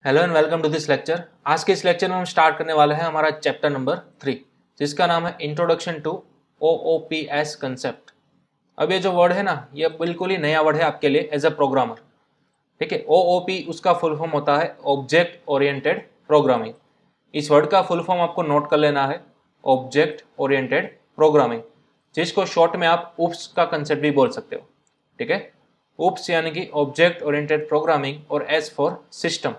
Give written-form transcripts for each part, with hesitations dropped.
Hello and welcome to this lecture. आज के इस लेक्चर में हम स्टार्ट करने वाले हैं हमारा चैप्टर नंबर 3 जिसका नाम है इंट्रोडक्शन टू OOPS कंसेप्ट। अब ये जो वर्ड है ना, ये बिल्कुल ही नया वर्ड है आपके लिए एज अ प्रोग्रामर। ठीक है, OOP उसका फुल फॉर्म होता है ऑब्जेक्ट ओरिएंटेड प्रोग्रामिंग। इस वर्ड का फुल फॉर्म आपको नोट कर लेना है, ऑब्जेक्ट ओरिएंटेड प्रोग्रामिंग, जिसको शॉर्ट में आप UPS का कंसेप्ट भी बोल सकते हो। ठीक है, UPS यानी कि ऑब्जेक्ट ओरिएंटेड प्रोग्रामिंग और S for system,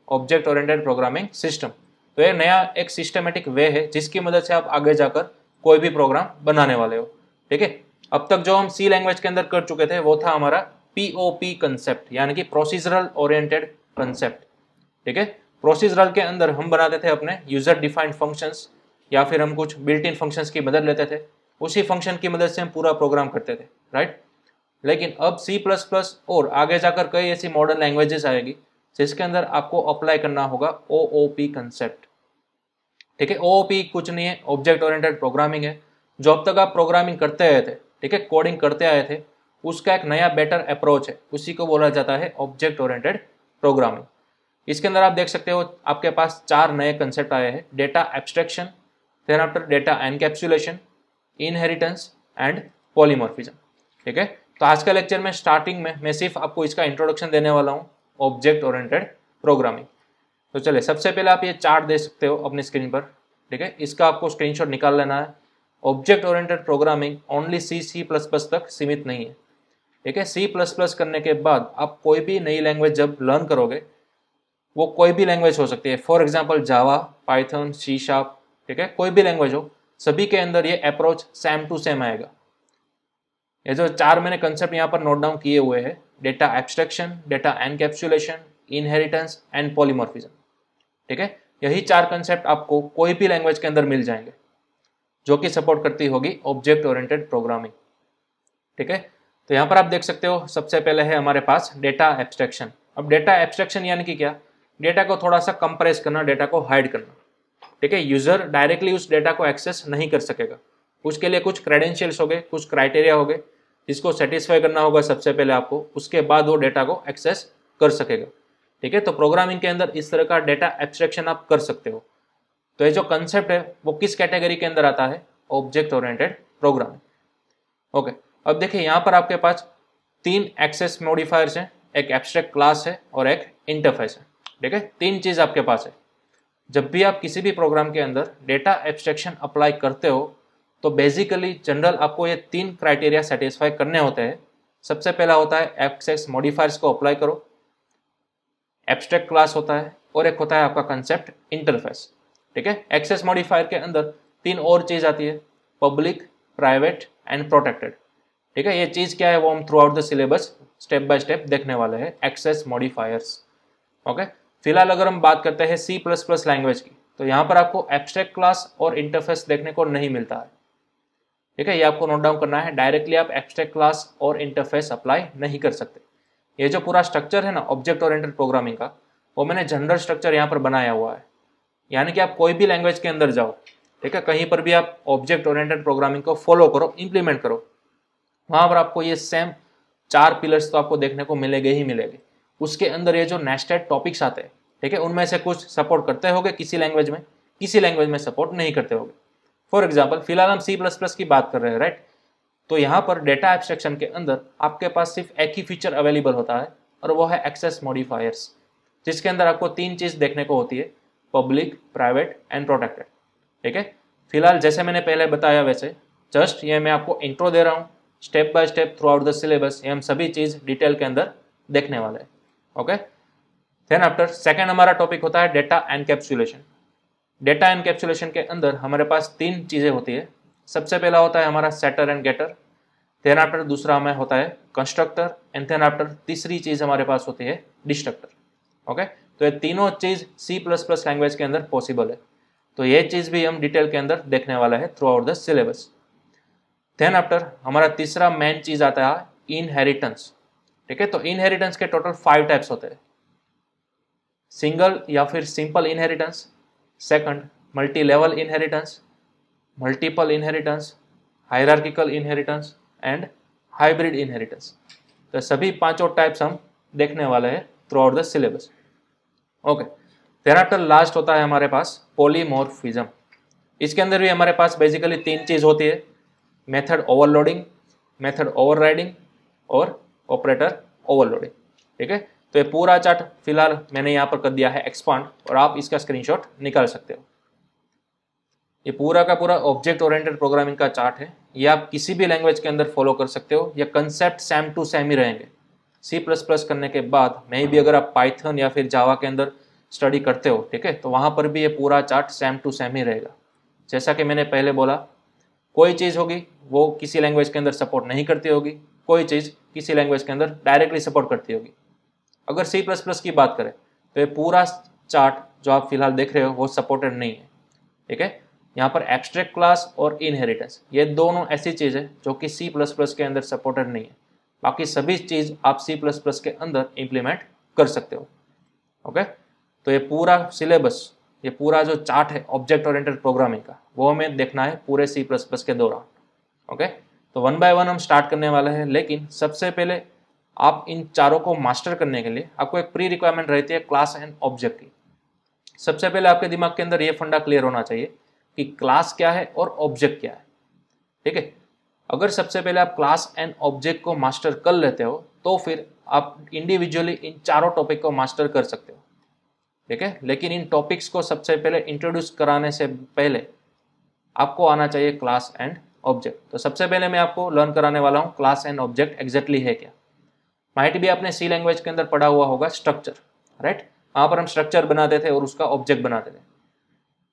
object oriented programming system. तो ये नया एक सिस्टमेटिक वे है जिसकी मदद से आप आगे जाकर कोई भी प्रोग्राम बनाने वाले हो। ठीक है, अब तक जो हम सी लैंग्वेज के अंदर कर चुके थे वो था हमारा POP कंसेप्ट, यानी कि प्रोसीजरल ओरिएंटेड कंसेप्ट। ठीक है, प्रोसीजरल के अंदर हम बनाते थे अपने यूजर डिफाइंड फंक्शंस, या फिर हम कुछ बिल्ट इन फंक्शंस की मदद लेते थे, उसी फंक्शन की मदद से हम पूरा प्रोग्राम करते थे, राइट। लेकिन अब C++ और आगे जाकर कई ऐसी मॉडर्न लैंग्वेजेस आएगी जिसके अंदर आपको अप्लाई करना होगा OOP कंसेप्ट। ठीक है, OOP कुछ नहीं है, ऑब्जेक्ट ओरिएंटेड प्रोग्रामिंग है। जो अब तक आप प्रोग्रामिंग करते आए थे, ठीक है, कोडिंग करते आए थे, उसका एक नया बेटर अप्रोच है, उसी को बोला जाता है ऑब्जेक्ट ओरिएंटेड प्रोग्रामिंग। इसके अंदर आप देख सकते हो आपके पास 4 नए कंसेप्ट आए हैं: data abstraction, then after data encapsulation, inheritance and polymorphism. ठीक है, तो आज का लेक्चर में स्टार्टिंग में मैं सिर्फ आपको इसका इंट्रोडक्शन देने वाला हूँ, ऑब्जेक्ट ओरिएंटेड प्रोग्रामिंग। तो चलिए, सबसे पहले आप ये चार्ट दे सकते हो अपनी स्क्रीन पर। ठीक है, इसका आपको स्क्रीनशॉट निकाल लेना है। Object oriented programming only C++ तक सीमित नहीं है। ठीक है, C++ करने के बाद आप कोई भी नई लैंग्वेज जब लर्न करोगे, वो कोई भी लैंग्वेज हो सकती है, for example Java, Python, C#। ठीक है, कोई भी लैंग्वेज हो, सभी के अंदर ये अप्रोच सेम टू सेम आएगा। ये जो 4 मैंने कंसेप्ट यहाँ पर नोट डाउन किए हुए हैं: data abstraction, data encapsulation, inheritance and polymorphism. ठीक है, यही 4 कंसेप्ट आपको कोई भी लैंग्वेज के अंदर मिल जाएंगे जो कि सपोर्ट करती होगी ऑब्जेक्ट ओरिएंटेड प्रोग्रामिंग। ठीक है, तो यहाँ पर आप देख सकते हो सबसे पहले है हमारे पास डेटा एब्स्ट्रैक्शन। अब डेटा एब्स्ट्रैक्शन यानी कि क्या? डेटा को थोड़ा सा कंप्रेस करना, डेटा को हाइड करना। ठीक है, यूजर डायरेक्टली उस डेटा को एक्सेस नहीं कर सकेगा, उसके लिए कुछ क्रेडेंशियल्स हो गए, कुछ क्राइटेरिया हो गए जिसको सेटिस्फाई करना होगा सबसे पहले आपको, उसके बाद वो डेटा को एक्सेस कर सकेगा। ठीक है, तो प्रोग्रामिंग के अंदर इस तरह का डेटा एब्स्ट्रैक्शन आप कर सकते हो। तो ये जो कंसेप्ट है वो किस कैटेगरी के अंदर आता है? Object oriented programming. ओके, अब देखिए यहाँ पर आपके पास 3 एक्सेस मॉडिफायर्स हैं, एक एब्स्ट्रैक्ट क्लास है और एक इंटरफेस है। ठीक है, 3 चीज आपके पास है। जब भी आप किसी भी प्रोग्राम के अंदर डेटा एब्स्ट्रैक्शन अप्लाई करते हो तो बेसिकली जनरल आपको ये 3 क्राइटेरिया सेटिस्फाई करने होते हैं। सबसे पहला होता है एक्सेस मॉडिफायर्स को अप्लाई करो, एब्स्ट्रैक्ट क्लास होता है, और एक होता है आपका कंसेप्ट इंटरफेस। ठीक है, एक्सेस मॉडिफायर के अंदर 3 और चीज आती है: पब्लिक, प्राइवेट एंड प्रोटेक्टेड। ठीक है, ये चीज क्या है वो हम through out the syllabus step by step देखने वाले हैं, एक्सेस मॉडिफायर्स। ओके, फिलहाल अगर हम बात करते हैं C++ लैंग्वेज की, तो यहाँ पर आपको एब्स्ट्रैक्ट क्लास और इंटरफेस देखने को नहीं मिलता है। ठीक है, ये आपको नोट डाउन करना है, डायरेक्टली आप एब्स्ट्रैक्ट क्लास और इंटरफेस अप्लाई नहीं कर सकते। ये जो पूरा स्ट्रक्चर है ना ऑब्जेक्ट ओरिएंटेड प्रोग्रामिंग का, वो मैंने जनरल स्ट्रक्चर यहाँ पर बनाया हुआ है। यानी कि आप कोई भी लैंग्वेज के अंदर जाओ, ठीक है, कहीं पर भी आप ऑब्जेक्ट ओरिएंटेड प्रोग्रामिंग को फॉलो करो, इंप्लीमेंट करो, वहां पर आपको ये सेम 4 पिलर्स तो आपको देखने को मिलेंगे ही मिलेंगे। उसके अंदर ये जो नेस्टेड टॉपिक्स आते हैं, ठीक है, उनमें से कुछ सपोर्ट करते होगे किसी लैंग्वेज में, किसी लैंग्वेज में सपोर्ट नहीं करते होगे। फॉर एग्जाम्पल फिलहाल हम C++ की बात कर रहे हैं, राइट। तो यहाँ पर डेटा एब्स्ट्रैक्शन के अंदर आपके पास सिर्फ एक ही फीचर अवेलेबल होता है और वो है एक्सेस मॉडिफायर्स, जिसके अंदर आपको 3 चीज देखने को होती है: पब्लिक, प्राइवेट एंड प्रोटेक्टेड। ठीक है, फिलहाल जैसे मैंने पहले बताया वैसे जस्ट ये मैं आपको इंट्रो दे रहा हूँ, step by step through out the syllabus ये हम सभी चीज डिटेल के अंदर देखने वाले हैं। ओके, देन आफ्टर सेकेंड हमारा टॉपिक होता है डेटा एनकैप्सुलेशन। डेटा एनकैप्सुलेशन के अंदर हमारे पास 3 चीजें होती है। सबसे पहला होता है हमारा setter and getter, then after दूसरा हमें होता है कंस्ट्रक्टर, एंड देन आफ्टर तीसरी चीज हमारे पास होती है डिस्ट्रक्टर। ओके, तो ये तीनों चीज C++ लैंग्वेज के अंदर पॉसिबल है। तो ये चीज भी हम डिटेल के अंदर देखने वाला है throughout the syllabus. Then after हमारा तीसरा मेन चीज आता है इनहेरिटेंस। ठीक है, तो इनहेरिटेंस के टोटल 5 टाइप्स होते हैं: सिंगल या फिर simple inheritance, second multi level inheritance, multiple inheritance, hierarchical inheritance and hybrid inheritance. तो सभी 5 टाइप्स हम देखने वाले हैं throughout the syllabus. Okay, then after last होता है हमारे पास पॉलीमॉर्फिज्म। इसके अंदर भी हमारे पास बेसिकली 3 चीज़ होती है, मेथड ओवरलोडिंग, मेथड ओवरराइडिंग और ऑपरेटर ओवरलोडिंग। ठीक है, तो ये पूरा चार्ट फिलहाल मैंने यहाँ पर कर दिया है एक्सपांड, और आप इसका स्क्रीनशॉट निकाल सकते हो। ये पूरा का पूरा ऑब्जेक्ट ओरिएंटेड प्रोग्रामिंग का चार्ट है, ये आप किसी भी लैंग्वेज के अंदर फॉलो कर सकते हो, ये कंसेप्ट सेम टू सेम ही रहेंगे। C++ करने के बाद में भी अगर आप पाइथन या फिर जावा के अंदर स्टडी करते हो, ठीक है, तो वहाँ पर भी ये पूरा चार्ट सेम टू सेम ही रहेगा। जैसा कि मैंने पहले बोला, कोई चीज़ होगी वो किसी लैंग्वेज के अंदर सपोर्ट नहीं करती होगी, कोई चीज़ किसी लैंग्वेज के अंदर डायरेक्टली सपोर्ट करती होगी। अगर C++ की बात करें तो ये पूरा चार्ट जो आप फिलहाल देख रहे हो वो सपोर्टेड नहीं है। ठीक है, यहाँ पर एब्स्ट्रैक्ट क्लास और इनहेरिटेंस, ये दोनों ऐसी चीज़ है जो कि C++ के अंदर सपोर्टेड नहीं है। बाकी सभी चीज़ आप C++ के अंदर इम्प्लीमेंट कर सकते हो। ओके, तो ये पूरा सिलेबस, ये पूरा जो चार्ट है ऑब्जेक्ट ओरिएंटेड प्रोग्रामिंग का, वो हमें देखना है पूरे C++ के दौरान। ओके, तो 1 बाय 1 हम स्टार्ट करने वाले हैं, लेकिन सबसे पहले आप इन चारों को मास्टर करने के लिए आपको एक प्री रिक्वायरमेंट रहती है क्लास एंड ऑब्जेक्ट की। सबसे पहले आपके दिमाग के अंदर ये फंडा क्लियर होना चाहिए कि क्लास क्या है और ऑब्जेक्ट क्या है। ठीक है, अगर सबसे पहले आप क्लास एंड ऑब्जेक्ट को मास्टर कर लेते हो तो फिर आप इंडिविजुअली इन चारों टॉपिक को मास्टर कर सकते हो। ठीक है, लेकिन इन टॉपिक्स को सबसे पहले इंट्रोड्यूस कराने से पहले आपको आना चाहिए क्लास एंड ऑब्जेक्ट। तो सबसे पहले मैं आपको लर्न कराने वाला हूँ क्लास एंड ऑब्जेक्ट एग्जैक्टली है क्या। माइट भी आपने सी लैंग्वेज के अंदर पढ़ा हुआ होगा स्ट्रक्चर, राइट, वहाँ पर हम स्ट्रक्चर बनाते थे और उसका ऑब्जेक्ट बनाते थे।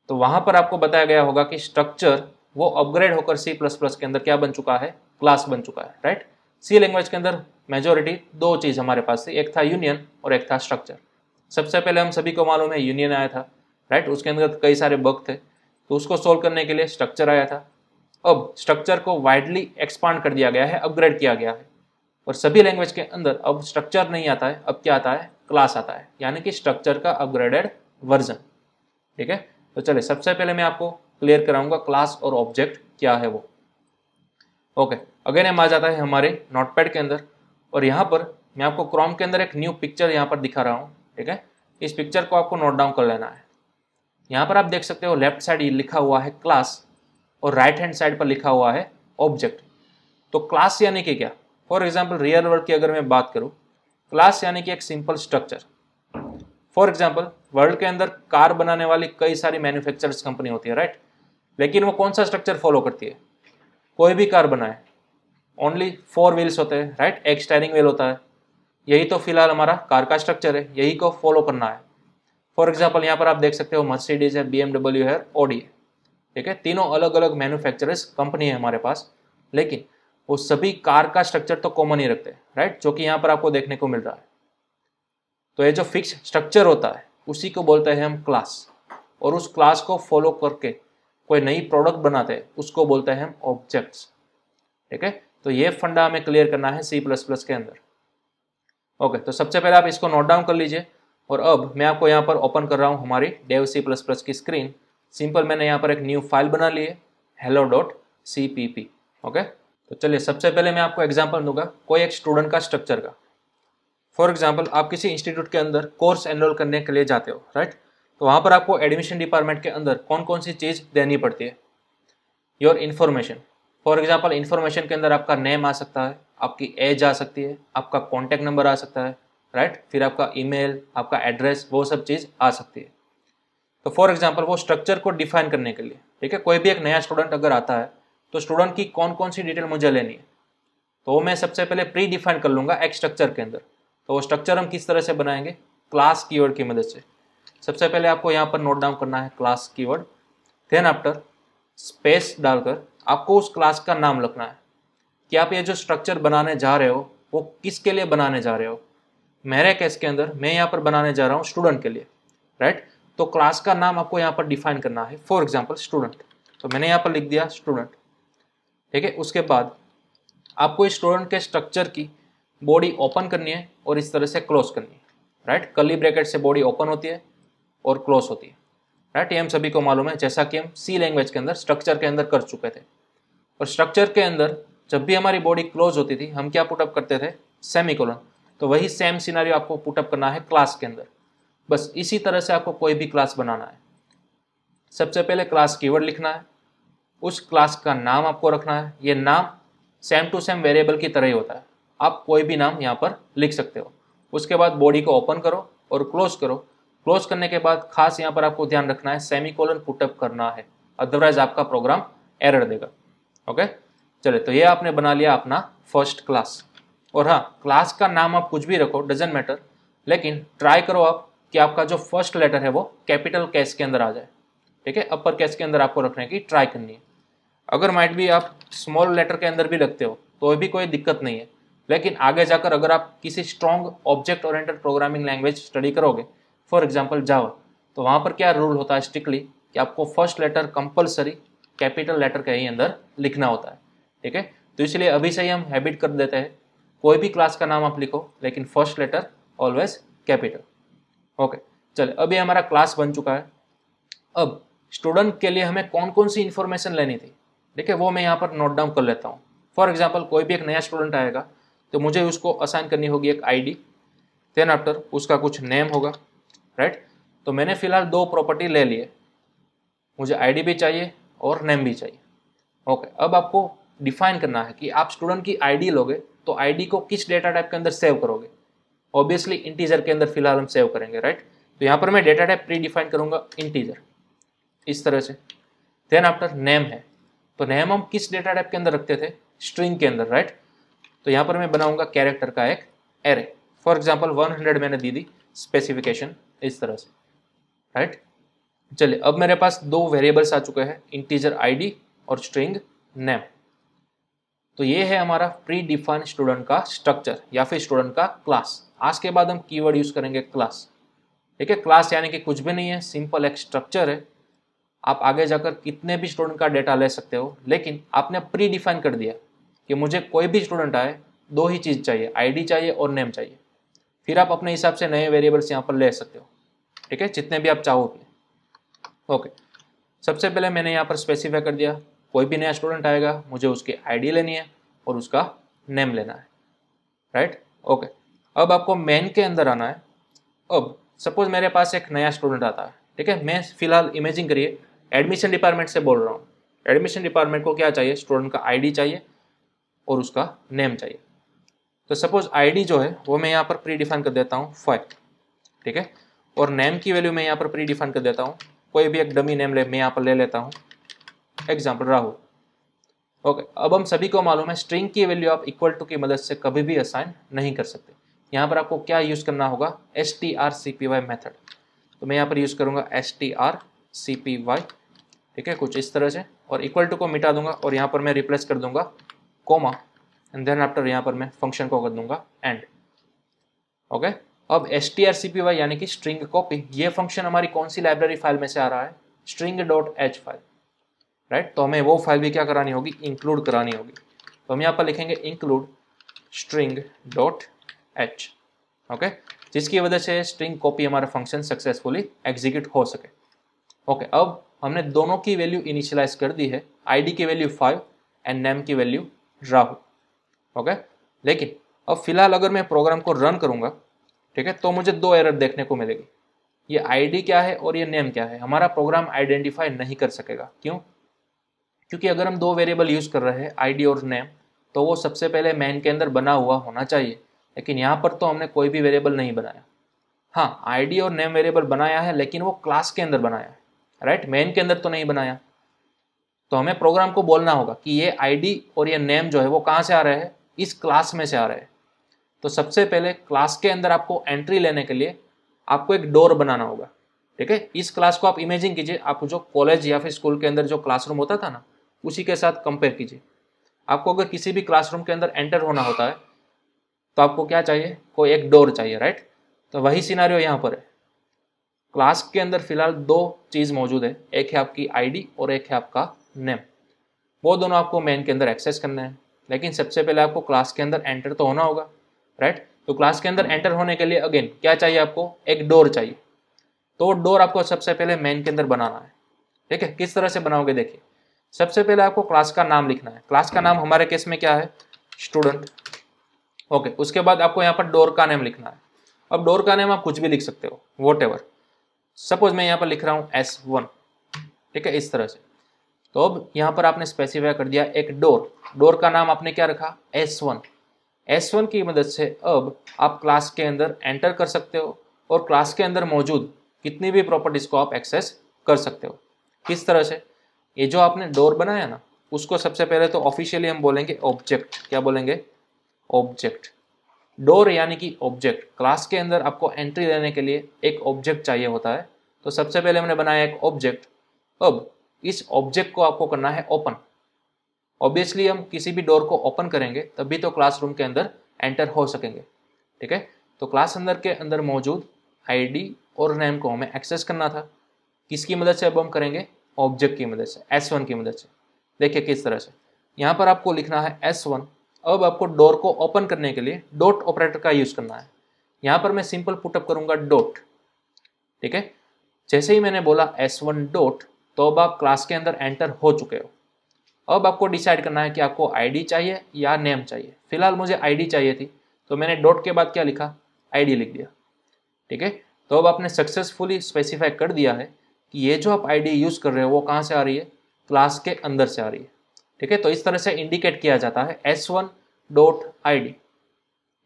तो वहाँ पर आपको बताया गया होगा कि स्ट्रक्चर वो अपग्रेड होकर C++ के अंदर क्या बन चुका है, क्लास बन चुका है, राइट। सी लैंग्वेज के अंदर मेजोरिटी 2 चीज़ हमारे पास थी, एक था यूनियन और एक था स्ट्रक्चर। सबसे पहले हम सभी को मालूम है यूनियन आया था, राइट, उसके अंदर कई सारे बग थे, तो उसको सोल्व करने के लिए स्ट्रक्चर आया था। अब स्ट्रक्चर को वाइडली एक्सपांड कर दिया गया है, अपग्रेड किया गया है, और सभी लैंग्वेज के अंदर अब स्ट्रक्चर नहीं आता है, अब क्या आता है, क्लास आता है, यानी कि स्ट्रक्चर का अपग्रेडेड वर्जन। ठीक है, तो चलिए सबसे पहले मैं आपको क्लियर कराऊंगा क्लास और ऑब्जेक्ट क्या है वो। ओके, अगेन हम आ जाता है हमारे नोटपैड के अंदर, और यहाँ पर मैं आपको क्रोम के अंदर एक न्यू पिक्चर यहाँ पर दिखा रहा हूँ। ठीक है, इस पिक्चर को आपको नोट डाउन कर लेना है। यहाँ पर आप देख सकते हो लेफ्ट साइड लिखा हुआ है क्लास और राइट हैंड साइड पर लिखा हुआ है ऑब्जेक्ट। तो क्लास यानी कि क्या, फॉर एग्जाम्पल रियल वर्ल्ड की अगर मैं बात करूँ, क्लास यानी कि एक simple structure. For example world के अंदर कार बनाने वाली कई सारी मैन्युफैक्चरर्स कंपनी होती है, राइट, लेकिन वो कौन सा स्ट्रक्चर फॉलो करती है, कोई भी कार बनाए ओनली 4 व्हील्स होते हैं, राइट, एक स्टीयरिंग व्हील होता है, यही तो फिलहाल हमारा कार का स्ट्रक्चर है, यही को फॉलो करना है। फॉर एग्जाम्पल यहाँ पर आप देख सकते हो मर्सिडीज है, BMW है, ऑडी है। ठीक है, तीनों अलग अलग मैन्युफैक्चरर्स कंपनी है हमारे पास, लेकिन वो सभी कार का स्ट्रक्चर तो कॉमन ही रखते हैं, राइट, जो कि यहाँ पर आपको देखने को मिल रहा है। तो ये जो फिक्स स्ट्रक्चर होता है उसी को बोलते हैं हम क्लास, और उस क्लास को फॉलो करके कोई नई प्रोडक्ट बनाते हैं उसको बोलते हैं हम ऑब्जेक्ट्स। ठीक है, तो ये फंडा हमें क्लियर करना है C++ के अंदर। ओके, तो सबसे पहले आप इसको नोट डाउन कर लीजिए, और अब मैं आपको यहाँ पर ओपन कर रहा हूँ हमारी डेव C++ की स्क्रीन। सिंपल मैंने यहाँ पर एक न्यू फाइल बना ली है hello.cpp। ओके, तो चलिए सबसे पहले मैं आपको एग्जांपल दूंगा कोई एक स्टूडेंट का स्ट्रक्चर का। फॉर एग्जांपल आप किसी इंस्टीट्यूट के अंदर कोर्स एनरोल करने के लिए जाते हो, राइट, तो वहाँ पर आपको एडमिशन डिपार्टमेंट के अंदर कौन कौन सी चीज़ देनी पड़ती है, your information. For example information के अंदर आपका नेम आ सकता है, आपकी एज आ सकती है, आपका कॉन्टैक्ट नंबर आ सकता है, राइट, फिर आपका ईमेल, आपका एड्रेस, वो सब चीज़ आ सकती है। तो फॉर एग्जांपल वो स्ट्रक्चर को डिफाइन करने के लिए, ठीक है, कोई भी एक नया स्टूडेंट अगर आता है तो स्टूडेंट की कौन कौन सी डिटेल मुझे लेनी है, तो वो मैं सबसे पहले प्री डिफाइन कर लूँगा एक स्ट्रक्चर के अंदर। तो वो स्ट्रक्चर हम किस तरह से बनाएंगे, क्लास कीवर्ड की मदद से। सबसे पहले आपको यहाँ पर नोट डाउन करना है class keyword, then after space डालकर आपको उस क्लास का नाम लिखना है कि आप ये जो स्ट्रक्चर बनाने जा रहे हो वो किसके लिए बनाने जा रहे हो। मेरे केस के अंदर मैं यहाँ पर बनाने जा रहा हूँ स्टूडेंट के लिए, राइट, तो क्लास का नाम आपको यहाँ पर डिफाइन करना है, फॉर एग्जाम्पल स्टूडेंट। तो मैंने यहाँ पर लिख दिया स्टूडेंट। ठीक है, उसके बाद आपको इस स्टूडेंट के स्ट्रक्चर की बॉडी ओपन करनी है और इस तरह से क्लोज करनी है, राइट, कर्ली ब्रैकेट से बॉडी ओपन होती है और क्लोज होती है, राइट, ये हम सभी को मालूम है, जैसा कि हम सी लैंग्वेज के अंदर स्ट्रक्चर के अंदर कर चुके थे। और स्ट्रक्चर के अंदर जब भी हमारी बॉडी क्लोज होती थी हम क्या पुटअप करते थे, सेमीकोलन। तो वही सेम सिनेरियो आपको पुटअप करना है क्लास के अंदर। बस इसी तरह से आपको कोई भी क्लास बनाना है। सबसे पहले क्लास कीवर्ड लिखना है, उस क्लास का नाम आपको रखना है। ये नाम सेम टू सेम वेरिएबल की तरह ही होता है, आप कोई भी नाम यहाँ पर लिख सकते हो। उसके बाद बॉडी को ओपन करो और क्लोज करो। क्लोज करने के बाद खास यहाँ पर आपको ध्यान रखना है सेमीकोलन पुटअप करना है, अदरवाइज आपका प्रोग्राम एरर देगा। ओके, चलिए, तो ये आपने बना लिया अपना फर्स्ट क्लास। और हाँ, क्लास का नाम आप कुछ भी रखो, डजेंट मैटर, लेकिन ट्राई करो आप कि आपका जो फर्स्ट लेटर है वो कैपिटल केस के अंदर आ जाए। ठीक है, अपर केस के अंदर आपको रखने की ट्राई करनी है। अगर माइट भी आप स्मॉल लेटर के अंदर भी रखते हो तो भी कोई दिक्कत नहीं है, लेकिन आगे जाकर अगर आप किसी strong object oriented programming language study करोगे, फॉर एग्जांपल जावा, तो वहाँ पर क्या रूल होता है स्ट्रिक्टली कि आपको first letter compulsory capital letter के ही अंदर लिखना होता है। ठीक है, तो इसलिए अभी से ही हम हैबिट कर देते हैं, कोई भी क्लास का नाम आप लिखो लेकिन first letter always capital. Okay, चलिए, अभी हमारा क्लास बन चुका है। अब स्टूडेंट के लिए हमें कौन कौन सी इन्फॉर्मेशन लेनी थी, ठीक है, वो मैं यहाँ पर नोट डाउन कर लेता हूँ। फॉर एग्जाम्पल, कोई भी एक नया स्टूडेंट आएगा तो मुझे उसको असाइन करनी होगी एक आईडी, देन आफ्टर उसका कुछ नेम होगा, राइट। तो मैंने फिलहाल दो प्रॉपर्टी ले लिए, मुझे आईडी भी चाहिए और नेम भी चाहिए। ओके, अब आपको डिफाइन करना है कि आप स्टूडेंट की आईडी लोगे तो आईडी को किस डेटा टाइप के अंदर सेव करोगे। ऑब्वियसली इंटीजर के अंदर फिलहाल हम सेव करेंगे, राइट। तो यहाँ पर मैं डेटा टाइप प्री डिफाइन करूंगा इंटीजर, इस तरह से। देन आफ्टर नेम है, तो नेम हम किस डेटा टाइप के अंदर रखते थे, स्ट्रिंग के अंदर, राइट। तो यहाँ पर मैं बनाऊंगा कैरेक्टर का एक एरे, फॉर एग्जाम्पल 100 मैंने दी थी स्पेसिफिकेशन, इस तरह से, राइट। चलिए, अब मेरे पास दो वेरिएबल्स आ चुके हैं, इंटीजर आईडी और स्ट्रिंग नेम। तो ये है हमारा प्री डिफाइंड स्टूडेंट का स्ट्रक्चर या फिर स्टूडेंट का क्लास। आज के बाद हम कीवर्ड यूज करेंगे क्लास। ठीक है, क्लास यानी कि कुछ भी नहीं है, सिंपल एक स्ट्रक्चर है। आप आगे जाकर कितने भी स्टूडेंट का डेटा ले सकते हो, लेकिन आपने प्री डिफाइन कर दिया कि मुझे कोई भी स्टूडेंट आए, दो ही चीज़ चाहिए, आईडी चाहिए और नेम चाहिए। फिर आप अपने हिसाब से नए वेरिएबल्स यहाँ पर ले सकते हो, ठीक है, जितने भी आप चाहोगे। ओके, सबसे पहले मैंने यहाँ पर स्पेसिफाई कर दिया, कोई भी नया स्टूडेंट आएगा मुझे उसकी आईडी लेनी है और उसका नेम लेना है, राइट। ओके, अब आपको मेन के अंदर आना है। अब सपोज मेरे पास एक नया स्टूडेंट आता है, ठीक है, मैं फिलहाल इमेजिन करिए एडमिशन डिपार्टमेंट से बोल रहा हूँ। एडमिशन डिपार्टमेंट को क्या चाहिए, स्टूडेंट का आईडी चाहिए और उसका नेम चाहिए। तो सपोज आईडी जो है वो मैं यहाँ पर प्री डिफाइन कर देता हूँ 5, ठीक है, और नेम की वैल्यू मैं यहाँ पर प्री डिफाइन कर देता हूँ, कोई भी एक डमी नेम मैं यहाँ पर ले लेता हूँ, एग्जाम्पल राहुल। ओके, अब हम सभी को मालूम है स्ट्रिंग की वैल्यू आप इक्वल टू की मदद से कभी भी असाइन नहीं कर सकते। यहाँ पर आपको क्या यूज़ करना होगा, strcpy मेथड। तो मैं यहाँ पर यूज़ करूँगा strcpy, ठीक है, कुछ इस तरह से, और इक्वल टू को मिटा दूंगा और यहाँ पर मैं रिप्लेस कर दूंगा कोमा, एंड देन आफ्टर यहाँ पर मैं फंक्शन को कर दूंगा एंड। ओके, अब strcpy यानी कि स्ट्रिंग कॉपी, ये फंक्शन हमारी कौन सी लाइब्रेरी फाइल में से आ रहा है, string.h फाइल, राइट। तो हमें वो फाइल भी क्या करानी होगी, इंक्लूड करानी होगी। तो हम यहाँ पर लिखेंगे इंक्लूड string.h, ओके, जिसकी वजह से स्ट्रिंग कॉपी हमारा फंक्शन सक्सेसफुली एग्जीक्यूट हो सके। ओके, अब हमने दोनों की वैल्यू इनिशियलाइज कर दी है, आईडी की वैल्यू 5 एंड नेम की वैल्यू राहुल। ओके, लेकिन अब फिलहाल अगर मैं प्रोग्राम को रन करूंगा, ठीक है, तो मुझे दो एरर देखने को मिलेगी। ये आईडी क्या है और ये नेम क्या है, हमारा प्रोग्राम आइडेंटिफाई नहीं कर सकेगा। क्यों? क्योंकि अगर हम दो वेरिएबल यूज कर रहे हैं आईडी और नेम, तो वो सबसे पहले मेन के अंदर बना हुआ होना चाहिए, लेकिन यहाँ पर तो हमने कोई भी वेरिएबल नहीं बनाया। हाँ, आईडी और नेम वेरिएबल बनाया है, लेकिन वो क्लास के अंदर बनाया है, राइट, मेन के अंदर तो नहीं बनाया। तो हमें प्रोग्राम को बोलना होगा कि ये आईडी और ये नेम जो है वो कहाँ से आ रहे हैं, इस क्लास में से आ रहे हैं। तो सबसे पहले क्लास के अंदर आपको एंट्री लेने के लिए आपको एक डोर बनाना होगा, ठीक है। इस क्लास को आप इमेजिन कीजिए, आप जो कॉलेज या फिर स्कूल के अंदर जो क्लासरूम होता था ना, उसी के साथ कंपेयर कीजिए। आपको अगर किसी भी क्लासरूम के अंदर एंटर होना होता है तो आपको क्या चाहिए, कोई एक डोर चाहिए, राइट। तो वही सिनारियो यहाँ पर है। क्लास के अंदर फिलहाल दो चीज़ मौजूद है, एक है आपकी आईडी और एक है आपका नेम। वो दोनों आपको मेन के अंदर एक्सेस करना है, लेकिन सबसे पहले आपको क्लास के अंदर एंटर तो होना होगा, राइट। तो क्लास के अंदर एंटर होने के लिए अगेन क्या चाहिए, आपको एक डोर चाहिए। तो डोर आपको सबसे पहले मेन के अंदर बनाना है, ठीक है। किस तरह से बनाओगे, देखिए, सबसे पहले आपको क्लास का नाम लिखना है। क्लास का नाम हमारे केस में क्या है, स्टूडेंट। ओके, उसके बाद आपको यहाँ पर डोर का नेम लिखना है। अब डोर का नेम आप कुछ भी लिख सकते हो, वॉट एवर। सपोज मैं यहाँ पर लिख रहा हूँ S1, ठीक है, इस तरह से। तो अब यहाँ पर आपने स्पेसिफाई कर दिया एक डोर, डोर का नाम आपने क्या रखा, S1। S1 की मदद से अब आप क्लास के अंदर एंटर कर सकते हो और क्लास के अंदर मौजूद कितनी भी प्रॉपर्टीज को आप एक्सेस कर सकते हो। किस तरह से, ये जो आपने डोर बनाया ना, उसको सबसे पहले तो ऑफिशियली हम बोलेंगे ऑब्जेक्ट। क्या बोलेंगे, ऑब्जेक्ट। डोर यानी कि ऑब्जेक्ट। क्लास के अंदर आपको एंट्री देने के लिए एक ऑब्जेक्ट चाहिए होता है, तो सबसे पहले हमने बनाया एक ऑब्जेक्ट। अब इस ऑब्जेक्ट को आपको करना है ओपन। ऑब्वियसली हम किसी भी डोर को ओपन करेंगे तभी तो क्लासरूम के अंदर एंटर हो सकेंगे, ठीक है। तो क्लास अंदर के अंदर मौजूद आईडी और नेम को हमें एक्सेस करना था। किसकी मदद से अब हम करेंगे, ऑब्जेक्ट की मदद से, S1 की मदद से। देखिए किस तरह से, यहाँ पर आपको लिखना है S1। अब आपको डोर को ओपन करने के लिए डॉट ऑपरेटर का यूज करना है। यहाँ पर मैं सिंपल पुटअप करूंगा डॉट, ठीक है। जैसे ही मैंने बोला S1 डॉट, तो अब आप क्लास के अंदर एंटर हो चुके हो। अब आपको डिसाइड करना है कि आपको आईडी चाहिए या नेम चाहिए। फिलहाल मुझे आईडी चाहिए थी, तो मैंने डॉट के बाद क्या लिखा, आईडी लिख दिया, ठीक है। तो अब आपने सक्सेसफुली स्पेसिफाई कर दिया है कि ये जो आप आईडी यूज कर रहे हो वो कहाँ से आ रही है, क्लास के अंदर से आ रही है, ठीक है। तो इस तरह से इंडिकेट किया जाता है S1 डॉट आईडी,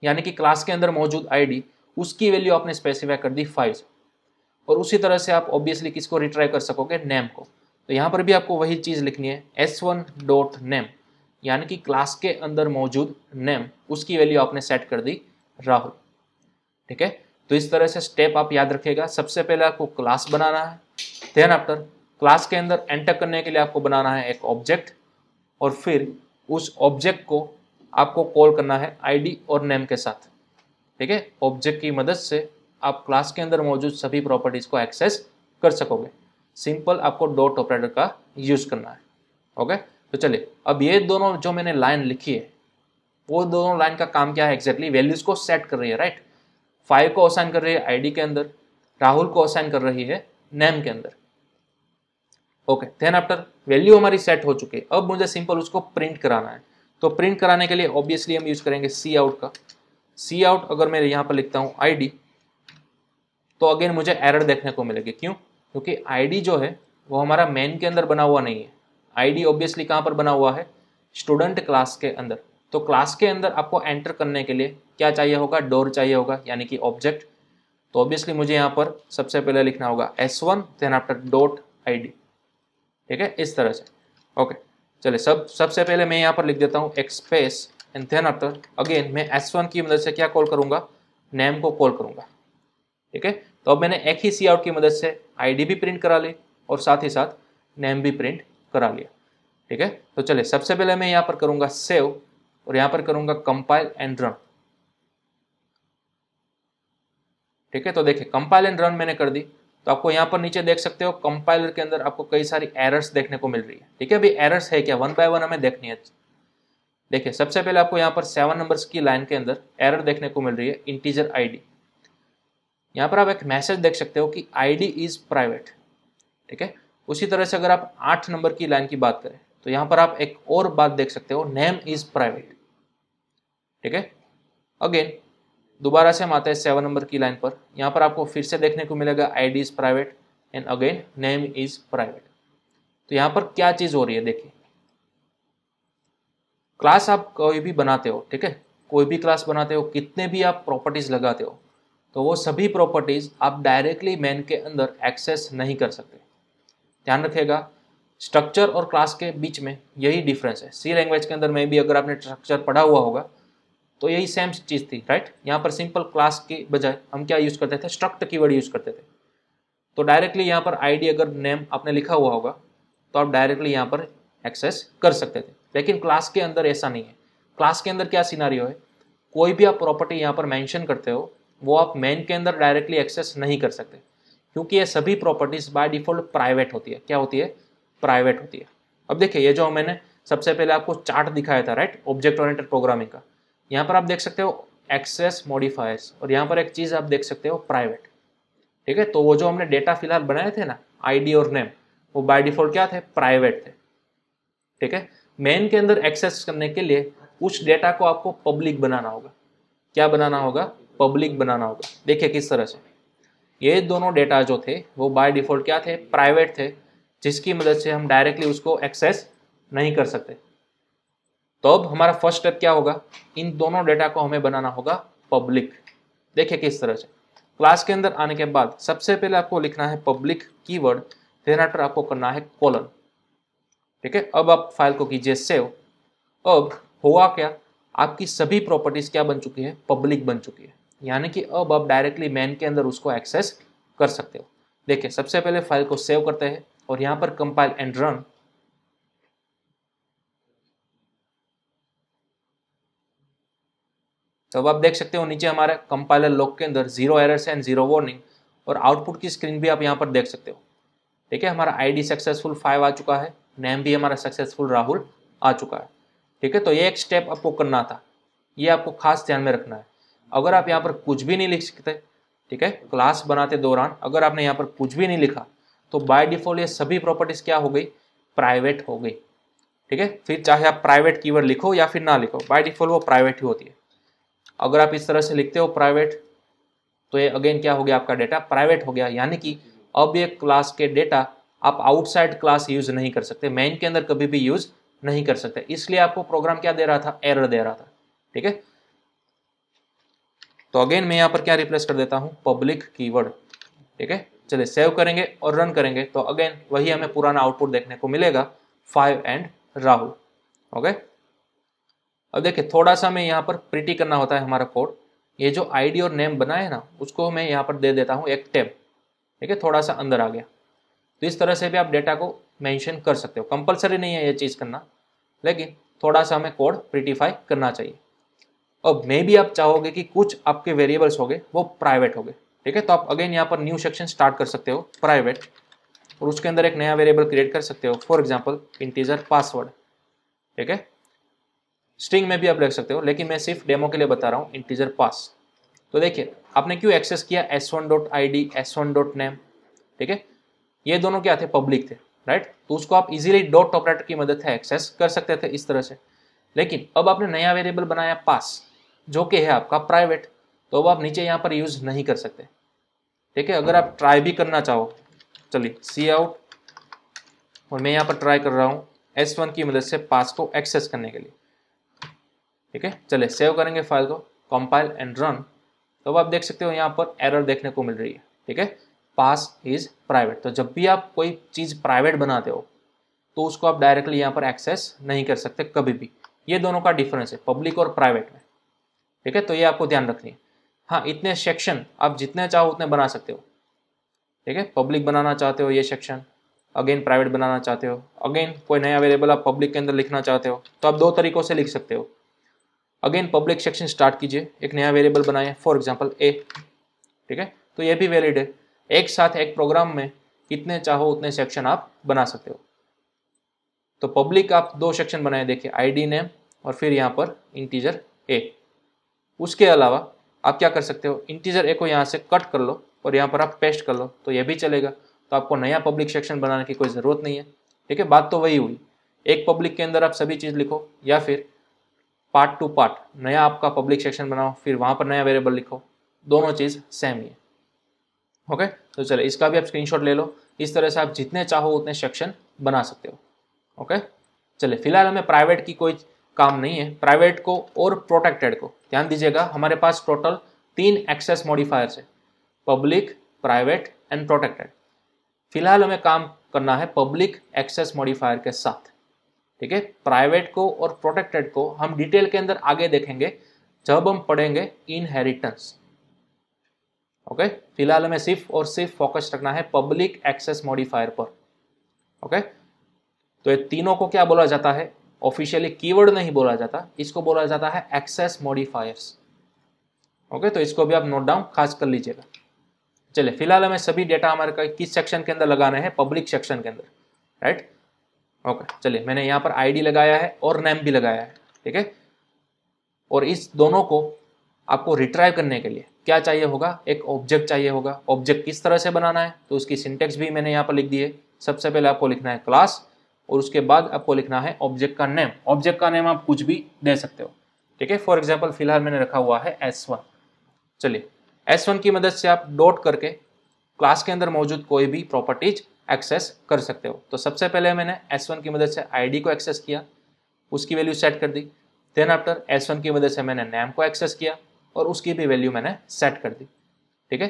यानी कि क्लास के अंदर मौजूद आईडी, उसकी वैल्यू आपने स्पेसिफाई कर दी 5। और उसी तरह से आप ऑब्वियसली किसको रिट्राई कर सकोगे, नेम को। तो यहाँ पर भी आपको वही चीज़ लिखनी है, S1 डॉट नेम, यानी कि क्लास के अंदर मौजूद नेम, उसकी वैल्यू आपने सेट कर दी राहुल, ठीक है। तो इस तरह से स्टेप आप याद रखिएगा। सबसे पहले आपको क्लास बनाना है, देन आफ्टर क्लास के अंदर एंटर करने के लिए आपको बनाना है एक ऑब्जेक्ट, और फिर उस ऑब्जेक्ट को आपको कॉल करना है आईडी और नेम के साथ, ठीक है। ऑब्जेक्ट की मदद से आप क्लास के अंदर मौजूद सभी प्रॉपर्टीज को एक्सेस कर सकोगे। सिंपल आपको डॉट ऑपरेटर का यूज करना है, ओके। तो चलिए, अब ये दोनों जो मैंने लाइन लिखी है, वो दोनों लाइन का काम क्या है एग्जैक्टली, वैल्यूज को सेट कर रही है, राइट। 5 को असाइन कर रही है आईडी के अंदर, राहुल को असाइन कर रही है नेम के अंदर, ओके। देन आफ्टर वैल्यू हमारी सेट हो चुकी है, अब मुझे सिंपल उसको प्रिंट कराना है। तो प्रिंट कराने के लिए ऑब्वियसली हम यूज करेंगे सी आउट का। सी आउट अगर मैं यहाँ पर लिखता हूँ आईडी, तो अगेन मुझे एरर देखने को मिलेगी। क्यों, क्योंकि आईडी जो है वो हमारा मेन के अंदर बना हुआ नहीं है। आईडी ऑब्वियसली कहाँ पर बना हुआ है, स्टूडेंट क्लास के अंदर। तो क्लास के अंदर आपको एंटर करने के लिए क्या चाहिए होगा, डोर चाहिए होगा, यानी कि ऑब्जेक्ट। तो ऑब्वियसली मुझे यहाँ पर सबसे पहले लिखना होगा S1 then after dot ID, ठीक है, इस तरह से, ओके। चलिए, सबसे पहले मैं यहाँ पर लिख देता हूँ एक space and then after again मैं S1 की मदद से क्या कॉल करूँगा, नेम को कॉल करूँगा, ठीक है। तो अब मैंने एक ही सी आउट की मदद से आईडी भी प्रिंट करा ली और साथ ही साथ नेम भी प्रिंट करा लिया, ठीक है। तो चलिए, सबसे पहले मैं यहाँ पर करूँगा सेव और यहाँ पर करूँगा कंपाइल एंड रन, ठीक है। तो देखिए कंपाइल एंड रन मैंने कर दी, तो आपको यहाँ पर नीचे देख सकते हो कंपाइलर के अंदर आपको कई सारी एरर्स देखने को मिल रही है, ठीक है। अभी एरर्स है क्या, 1 बाय 1 हमें देखनी है। देखिए सबसे पहले आपको यहाँ पर 7 नंबर्स की लाइन के अंदर एरर देखने को मिल रही है, इंटीजर आईडी। यहाँ पर आप एक मैसेज देख सकते हो कि आईडी इज प्राइवेट, ठीक है। उसी तरह से अगर आप 8 नंबर की लाइन की बात करें तो यहाँ पर आप एक और बात देख सकते हो, नेम इज प्राइवेट, ठीक है। अगेन दोबारा से हम आते हैं 7 नंबर की लाइन पर, यहाँ पर आपको फिर से देखने को मिलेगा ID is private and again name is private. तो यहाँ पर क्या चीज हो रही है, देखिए क्लास आप कोई भी बनाते हो, ठीक है, कोई भी क्लास बनाते हो, कितने भी आप प्रॉपर्टीज लगाते हो, तो वो सभी प्रॉपर्टीज आप डायरेक्टली मेन के अंदर एक्सेस नहीं कर सकते। ध्यान रखिएगा, स्ट्रक्चर और क्लास के बीच में यही डिफरेंस है। सी लैंग्वेज के अंदर में भी अगर आपने स्ट्रक्चर पढ़ा हुआ होगा तो यही सेम चीज़ थी, राइट। यहाँ पर सिंपल क्लास के बजाय हम क्या यूज़ करते थे, स्ट्रक्ट कीवर्ड यूज़ करते थे। तो डायरेक्टली यहाँ पर आईडी अगर नेम आपने लिखा हुआ होगा तो आप डायरेक्टली यहाँ पर एक्सेस कर सकते थे, लेकिन क्लास के अंदर ऐसा नहीं है। क्लास के अंदर क्या सिनारियो है, कोई भी आप प्रॉपर्टी यहाँ पर मेंशन करते हो वो आप मेन के अंदर डायरेक्टली एक्सेस नहीं कर सकते, क्योंकि ये सभी प्रॉपर्टीज बाय डिफॉल्ट प्राइवेट होती है। क्या होती है, प्राइवेट होती है। अब देखिए ये जो मैंने सबसे पहले आपको चार्ट दिखाया था, राइट, ऑब्जेक्ट ओरिएंटेड प्रोग्रामिंग का, यहाँ पर आप देख सकते हो एक्सेस मॉडिफायर्स, और यहाँ पर एक चीज़ आप देख सकते हो प्राइवेट, ठीक है। तो वो जो हमने डेटा फिलहाल बनाए थे ना, आईडी और नेम, वो बाय डिफॉल्ट क्या थे, प्राइवेट थे, ठीक है। मेन के अंदर एक्सेस करने के लिए उस डेटा को आपको पब्लिक बनाना होगा। क्या बनाना होगा, पब्लिक बनाना होगा। देखिए किस तरह से, ये दोनों डेटा जो थे वो बाय डिफॉल्ट क्या थे, प्राइवेट थे, जिसकी मदद से हम डायरेक्टली उसको एक्सेस नहीं कर सकते। तो अब हमारा फर्स्ट स्टेप क्या होगा, इन दोनों डेटा को हमें बनाना होगा पब्लिक। देखिए किस तरह से, क्लास के अंदर आने के बाद सबसे पहले आपको लिखना है पब्लिक कीवर्ड, फिर आफ्टर आपको करना है कोलन। ठीक है, अब आप फाइल को कीजिए सेव। अब हुआ क्या, आपकी सभी प्रॉपर्टीज क्या बन चुकी है, पब्लिक बन चुकी है, यानी कि अब आप डायरेक्टली मेन के अंदर उसको एक्सेस कर सकते हो। देखिए सबसे पहले फाइल को सेव करते हैं और यहाँ पर कंपाइल एंड रन। तो अब आप देख सकते हो नीचे हमारे कंपाइलर लॉग के अंदर 0 एरर्स एंड 0 वार्निंग, और आउटपुट की स्क्रीन भी आप यहाँ पर देख सकते हो। ठीक है, हमारा आईडी सक्सेसफुल 5 आ चुका है, नेम भी हमारा सक्सेसफुल राहुल आ चुका है। ठीक है, तो ये एक स्टेप आपको करना था, ये आपको खास ध्यान में रखना है। अगर आप यहाँ पर कुछ भी नहीं लिख सकते, ठीक है, क्लास बनाते दौरान अगर आपने यहाँ पर कुछ भी नहीं लिखा तो बाय डिफॉल्ट ये सभी प्रॉपर्टीज क्या हो गई, प्राइवेट हो गई। ठीक है, फिर चाहे आप प्राइवेट कीवर्ड लिखो या फिर ना लिखो, बाय डिफॉल्ट वो प्राइवेट ही होती है। अगर आप इस तरह से लिखते हो प्राइवेट, तो ये अगेन क्या हो गया, आपका डेटा प्राइवेट हो गया, यानी कि अब ये क्लास के डेटा आप आउटसाइड क्लास यूज नहीं कर सकते, मेन के अंदर कभी भी यूज नहीं कर सकते। इसलिए आपको प्रोग्राम क्या दे रहा था, एरर दे रहा था। ठीक है, तो अगेन मैं यहाँ पर क्या रिप्लेस कर देता हूँ, पब्लिक कीवर्ड। ठीक है, चलिए सेव करेंगे और रन करेंगे तो अगेन वही हमें पुराना आउटपुट देखने को मिलेगा, 5 एंड राहुल। ओके, अब देखिए थोड़ा सा मैं यहाँ पर प्रिटी करना होता है हमारा कोड। ये जो आईडी और नेम बना है ना, उसको मैं यहाँ पर दे देता हूँ एक टैब। ठीक है, थोड़ा सा अंदर आ गया। तो इस तरह से भी आप डेटा को मेंशन कर सकते हो, कंपलसरी नहीं है ये चीज़ करना, लेकिन थोड़ा सा हमें कोड प्रिटीफाई करना चाहिए। अब मे भी आप चाहोगे कि कुछ आपके वेरिएबल्स हो गए वो प्राइवेट हो गए। ठीक है, तो आप अगेन यहाँ पर न्यू सेक्शन स्टार्ट कर सकते हो प्राइवेट, और उसके अंदर एक नया वेरिएबल क्रिएट कर सकते हो, फॉर एग्जाम्पल इंटीजर पासवर्ड। ठीक है, स्ट्रिंग में भी आप रख सकते हो, लेकिन मैं सिर्फ डेमो के लिए बता रहा हूँ इंटीजर पास। तो देखिए आपने क्यों एक्सेस किया, s1.id s1.name। ठीक है, ये दोनों क्या थे, पब्लिक थे, राइट। तो उसको आप इजीली डॉट ऑपरेटर की मदद से एक्सेस कर सकते थे इस तरह से। लेकिन अब आपने नया वेरिएबल बनाया पास, जो कि है आपका प्राइवेट, तो अब आप नीचे यहाँ पर यूज नहीं कर सकते। ठीक है, अगर आप ट्राई भी करना चाहो, चलिए सी आउट, और मैं यहाँ पर ट्राई कर रहा हूँ s1 की मदद से पास को एक्सेस करने के लिए। ठीक है, चलिए सेव करेंगे फाइल को, कंपाइल एंड रन। तो अब आप देख सकते हो यहाँ पर एरर देखने को मिल रही है। ठीक है, पास इज प्राइवेट। तो जब भी आप कोई चीज़ प्राइवेट बनाते हो तो उसको आप डायरेक्टली यहाँ पर एक्सेस नहीं कर सकते कभी भी। ये दोनों का डिफरेंस है पब्लिक और प्राइवेट में। ठीक है, तो ये आपको ध्यान रखनी है। हाँ, इतने सेक्शन आप जितने चाहो उतने बना सकते हो। ठीक है, पब्लिक बनाना चाहते हो ये सेक्शन, अगेन प्राइवेट बनाना चाहते हो, अगेन कोई नया वेरिएबल आप पब्लिक के अंदर लिखना चाहते हो, तो आप दो तरीकों से लिख सकते हो। अगेन पब्लिक सेक्शन स्टार्ट कीजिए, एक नया वेरिएबल बनाए, फॉर एग्जांपल ए। ठीक है, तो ये भी वैलिड है। एक साथ एक प्रोग्राम में कितने चाहो उतने सेक्शन आप बना सकते हो। तो पब्लिक आप दो सेक्शन बनाए, देखिए आईडी नेम और फिर यहाँ पर इंटीजर ए। उसके अलावा आप क्या कर सकते हो, इंटीजर ए को यहाँ से कट कर लो और यहाँ पर आप पेस्ट कर लो, तो ये भी चलेगा। तो आपको नया पब्लिक सेक्शन बनाने की कोई ज़रूरत नहीं है। ठीक है, बात तो वही हुई, एक पब्लिक के अंदर आप सभी चीज़ लिखो, या फिर पार्ट टू पार्ट नया आपका पब्लिक सेक्शन बनाओ, फिर वहाँ पर नया वेरिएबल लिखो, दोनों चीज़ सेम ही है। ओके, तो चलो इसका भी आप स्क्रीनशॉट ले लो। इस तरह से आप जितने चाहो उतने सेक्शन बना सकते हो। ओके, चलिए फिलहाल हमें प्राइवेट की कोई काम नहीं है, प्राइवेट को और प्रोटेक्टेड को ध्यान दीजिएगा। हमारे पास टोटल 3 एक्सेस मॉडिफायर्स है, पब्लिक, प्राइवेट एंड प्रोटेक्टेड। फिलहाल हमें काम करना है पब्लिक एक्सेस मॉडिफायर के साथ। ठीक है, प्राइवेट को और प्रोटेक्टेड को हम डिटेल के अंदर आगे देखेंगे जब हम पढ़ेंगे इनहेरिटेंस। ओके, फिलहाल हमें सिर्फ और सिर्फ फोकस रखना है पब्लिक एक्सेस मॉडिफायर पर। ओके, तो ये तीनों को क्या बोला जाता है, ऑफिशियली कीवर्ड नहीं बोला जाता, इसको बोला जाता है एक्सेस मॉडिफायर्स। ओके, तो इसको भी आप नोट डाउन खास कर लीजिएगा। चलिए फिलहाल हमें सभी डेटा हमारे किस सेक्शन के अंदर लगाने हैं, पब्लिक सेक्शन के अंदर, राइट। ओके, चलिए मैंने यहाँ पर आईडी लगाया है और नेम भी लगाया है। ठीक है, और इस दोनों को आपको रिट्राइव करने के लिए क्या चाहिए होगा, एक ऑब्जेक्ट चाहिए होगा। ऑब्जेक्ट किस तरह से बनाना है, तो उसकी सिंटेक्स भी मैंने यहाँ पर लिख दी है। सबसे पहले आपको लिखना है क्लास, और उसके बाद आपको लिखना है ऑब्जेक्ट का नेम। ऑब्जेक्ट का नेम आप कुछ भी दे सकते हो। ठीक है, फॉर एग्जाम्पल फिलहाल मैंने रखा हुआ है S1। चलिए S1 की मदद से आप डॉट करके क्लास के अंदर मौजूद कोई भी प्रॉपर्टीज एक्सेस कर सकते हो। तो सबसे पहले मैंने S1 की मदद से आईडी को एक्सेस किया, उसकी वैल्यू सेट कर दी। देन आफ्टर S1 की मदद से मैंने नेम को एक्सेस किया और उसकी भी वैल्यू मैंने सेट कर दी। ठीक है,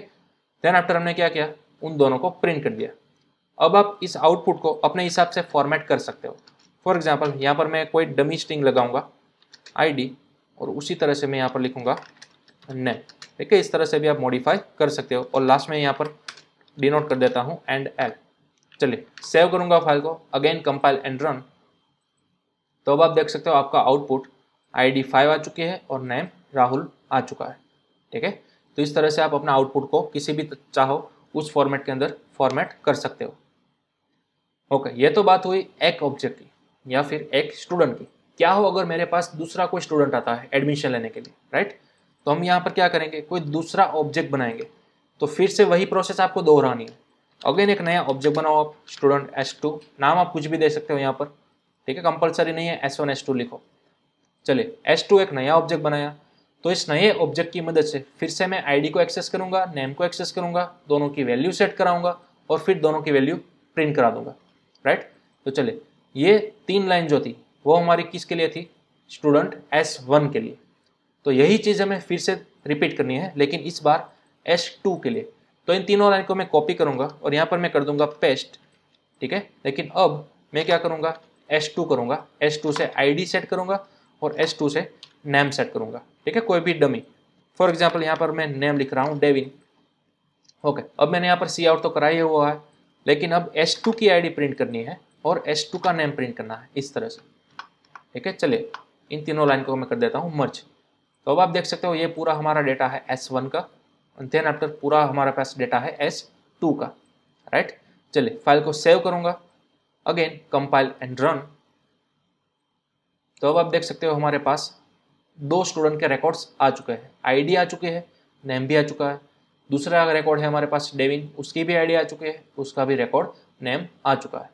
देन आफ्टर हमने क्या किया, उन दोनों को प्रिंट कर दिया। अब आप इस आउटपुट को अपने हिसाब से फॉर्मेट कर सकते हो। फॉर एग्जाम्पल यहाँ पर मैं कोई डमी स्ट्रिंग लगाऊंगा आईडी और उसी तरह से मैं यहाँ पर लिखूंगा नेम। ठीक है, इस तरह से भी आप मॉडिफाई कर सकते हो और लास्ट में यहाँ पर डिनोट कर देता हूँ एंड एल। चलिए सेव करूंगा फाइल को, अगेन कंपाइल एंड रन। तो अब आप देख सकते हो आपका आउटपुट आईडी 5 आ चुकी है और नेम राहुल आ चुका है। ठीक है, तो इस तरह से आप अपना आउटपुट को किसी भी चाहो उस फॉर्मेट के अंदर फॉर्मेट कर सकते हो। ओके, ये तो बात हुई एक ऑब्जेक्ट की या फिर एक स्टूडेंट की। क्या हो अगर मेरे पास दूसरा कोई स्टूडेंट आता है एडमिशन लेने के लिए, राइट? तो हम यहाँ पर क्या करेंगे, कोई दूसरा ऑब्जेक्ट बनाएंगे। तो फिर से वही प्रोसेस आपको दोहरानी है। अगेन एक नया ऑब्जेक्ट बनाओ आप, स्टूडेंट S2, नाम आप कुछ भी दे सकते हो यहाँ पर। ठीक है, कंपलसरी नहीं है S1 S2 लिखो। चलिए S2 एक नया ऑब्जेक्ट बनाया, तो इस नए ऑब्जेक्ट की मदद से फिर से मैं आईडी को एक्सेस करूंगा, नेम को एक्सेस करूंगा, दोनों की वैल्यू सेट कराऊंगा और फिर दोनों की वैल्यू प्रिंट करा दूंगा, राइट? तो चलिए ये 3 लाइन जो थी वो हमारी किसके लिए थी, स्टूडेंट S1 के लिए। तो यही चीज़ हमें फिर से रिपीट करनी है, लेकिन इस बार S2 के लिए। तो इन तीनों लाइन को मैं कॉपी करूंगा और यहाँ पर मैं कर दूंगा पेस्ट। ठीक है, लेकिन अब मैं क्या करूंगा, S2 करूंगा, S2 से आईडी सेट करूंगा और S2 से नेम सेट करूंगा। ठीक है, कोई भी डमी। फॉर एग्जाम्पल यहाँ पर मैं नेम लिख रहा हूँ डेविन। ओके, अब मैंने यहाँ पर सी आउट तो करा ही हुआ है, लेकिन अब S2 की आईडी प्रिंट करनी है और S2 का नेम प्रिंट करना है, इस तरह से। ठीक है, चलिए इन तीनों लाइन को मैं कर देता हूँ मर्ज। तो अब आप देख सकते हो ये पूरा हमारा डेटा है S1 का, देन आफ्टर पूरा हमारे पास डेटा है S2 का, राइट? चलिए फाइल को सेव करूंगा, अगेन कंपाइल एंड रन। तो अब आप देख सकते हो हमारे पास 2 स्टूडेंट के रिकॉर्ड्स आ चुके हैं, आईडी आ चुकी है, नेम भी आ चुका है। दूसरा रिकॉर्ड है हमारे पास डेविन, उसकी भी आईडी आ चुकी है, उसका भी रिकॉर्ड नेम आ चुका है।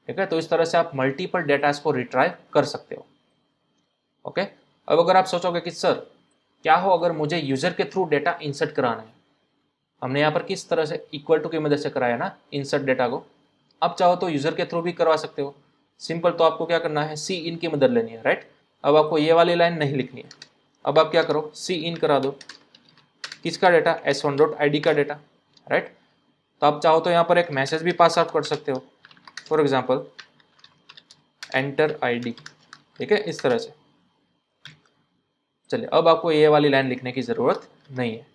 ठीक है, तो इस तरह से आप मल्टीपल डेटास को रिट्राइव कर सकते हो। ओके, अब अगर आप सोचोगे कि सर क्या हो अगर मुझे यूजर के थ्रू डेटा इंसर्ट कराना है, हमने यहाँ पर किस तरह से इक्वल टू की मदद से कराया ना इंसर्ट डेटा को। अब चाहो तो यूजर के थ्रू भी करवा सकते हो, सिंपल। तो आपको क्या करना है, सी इन की मदद लेनी है, राइट? अब आपको ये वाली लाइन नहीं लिखनी है। अब आप क्या करो, सी इन करा दो, किसका डेटा, S1.id का डेटा, राइट? तो आप चाहो तो यहाँ पर एक मैसेज भी पास आउट कर सकते हो, फॉर एग्जाम्पल एंटर ID। ठीक है, इस तरह से। चलिए अब आपको ये वाली लाइन लिखने की ज़रूरत नहीं है।